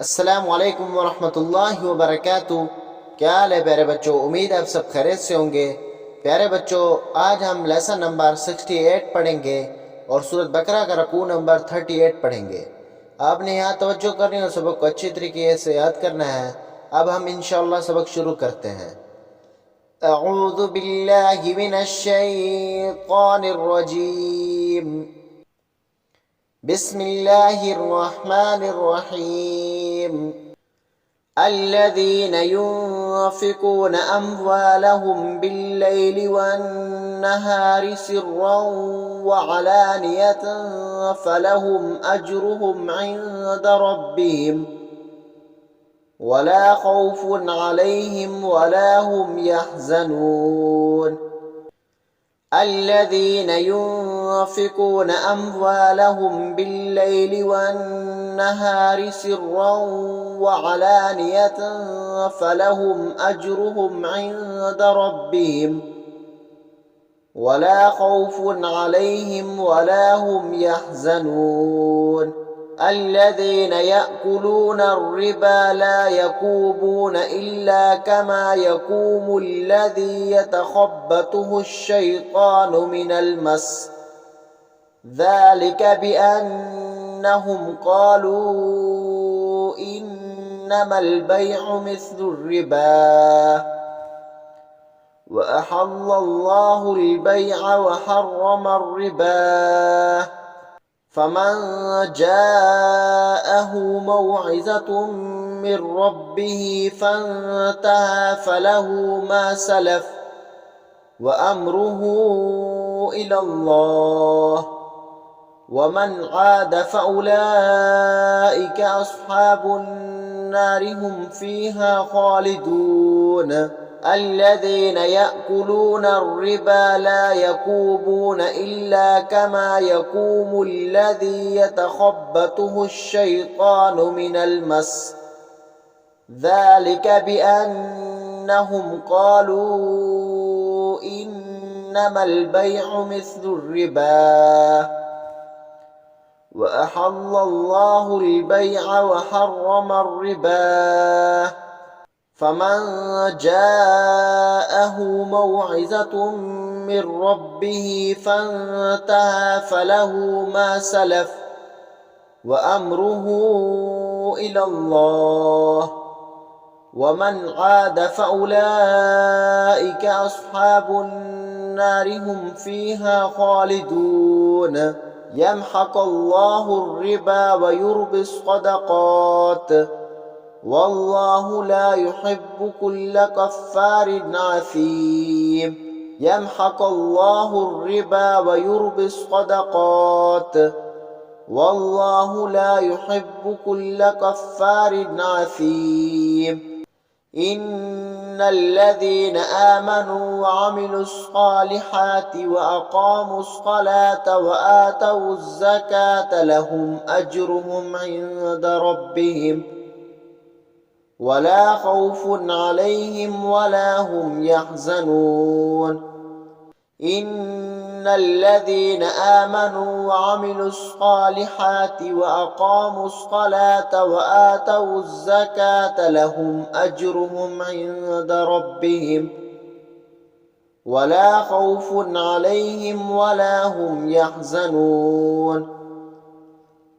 अस्सलामुअलैकुम वरहमतुल्लाहि वबरकातुहू। क्या हाल है प्यारे बच्चों, उम्मीद है आप सब खैरियत से होंगे। प्यारे बच्चों, आज हम लेसन नंबर 68 पढ़ेंगे और सूरत बकरा का रकू नंबर 38 पढ़ेंगे। आपने यहाँ तवज्जो करनी और सबक को अच्छी तरीके से याद करना है। अब हम इंशाअल्लाह सबक शुरू करते हैं। अऊज़ु बिल्लाहि मिनश शैतानिर रजीम। बिस्मिल्लाहिर रहमानिर रहीम। الذين ينفقون أموالهم بالليل والنهار سرا وعلانية فلهم أجرهم عند ربهم ولا خوف عليهم ولا هم يحزنون. الذين ينفقون أموالهم بالليل والنهار سرا وعلانية فلهم أجرهم عند ربهم ولا خوف عليهم ولا هم يحزنون. الذين يأكلون الربا لا يقومون إلا كما يقوم الذي يتخبطه الشيطان من المس، ذلك بأنهم قالوا إنما البيع مثل الربا وأحل الله البيع وحرم الربا. فمن جاءه موعظة من ربه فانتهى فله ما سلف وأمره إلى الله ومن عاد فأولئك أصحاب النار هم فيها خالدون. الذين يأكلون الربا لا يقومون إلا كما يقوم الذي يتخبطه الشيطان من المس، ذلك بأنهم قالوا إنما البيع مثل الربا وأحل الله البيع وحرم الربا. فمن جاءه موعظة من ربه فانتهى فله ما سلف وأمره إلى الله ومن عاد فأولئك أصحاب النار هم فيها خالدون. يمحق الله الربا ويربي الصدقات والله لا يحب كل كفار عثيم. يمحق الله الربا ويربي الصدقات والله لا يحب كل كفار عثيم. إن الذين آمنوا وعملوا الصالحات وأقاموا الصلاة وآتوا الزكاة لهم أجرهم عند ربهم ولا خوف عليهم ولا هم يحزنون. إن الذين آمنوا وعملوا الصالحات وأقاموا الصلاة وآتوا الزكاة لهم أجرهم عند ربهم ولا خوف عليهم ولا هم يحزنون.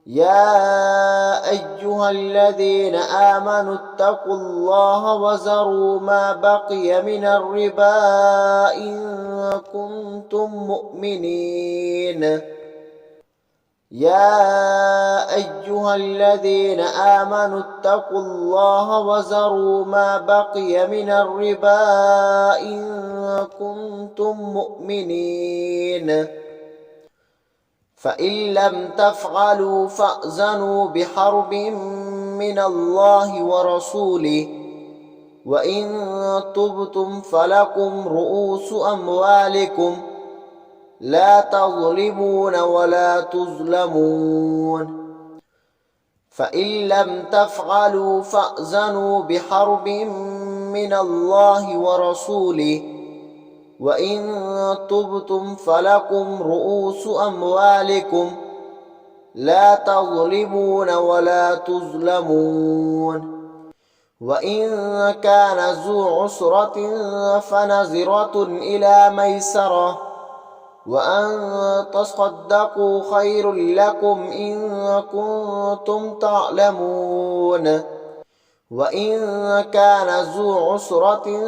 يا أيها الذين آمنوا اتقوا الله وذروا ما بقي من الربا إن كنتم مؤمنين. يا أيها الذين آمنوا اتقوا الله وذروا ما بقي من الربا إن كنتم مؤمنين. فإن لم تفعلوا فأذنوا بحرب من الله ورسوله وإن تبتم فلكم رؤوس أموالكم لا تظلمون ولا تظلمون. فإن لم تفعلوا فأذنوا بحرب من الله ورسوله وإن تبتم فلكم رؤوس أموالكم ला तज़लिमून वला तुज़लमून। वइन कान ज़ू उसरतिन फ़नज़िरतुन इला मैसरा वअन तसद्दक़ू खैरुल लकुम इन कुन्तुम तअलमून। वइन कान ज़ू उसरतिन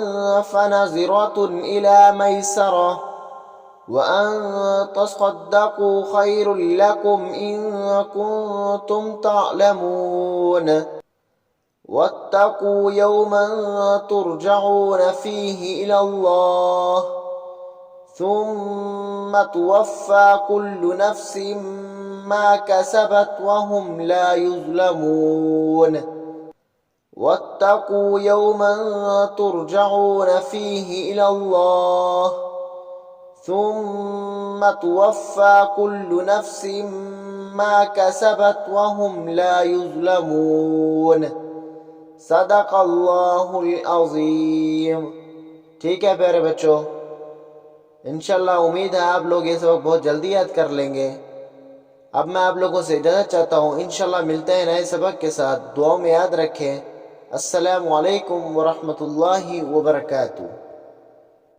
फ़नज़िरतुन इला मैसरा वअन तसद्दक़ू खैरुल लकुम इन कुन्तुम तअलमून। वत्तक़ू यौमन तुरजऊन फ़ीहि इलल्लाह सुम्मा तुवफ़्फ़ा कुल्लु नफ़्सिन मा कसबत वहुम ला युज़लमून। वत्तक़ू यौमन तुरजऊन फ़ीहि इलल्लाह सुम्मा तुवफ़्फ़ा कुल्लु नफ़्सिन मा कसबत वहुम ला युज़लमून। सदक़ल्लाहुल अज़ीम। ठीक है प्यारे बच्चों, इंशाल्लाह उम्मीद है आप लोग ये सबक बहुत जल्दी याद कर लेंगे। अब मैं आप लोगों से इजाज़त चाहता हूँ। इंशाल्लाह मिलते हैं नए सबक के साथ। दुआ में याद रखें। अस्सलामु अलैकुम व रहमतुल्लाहि व बरकातुहू।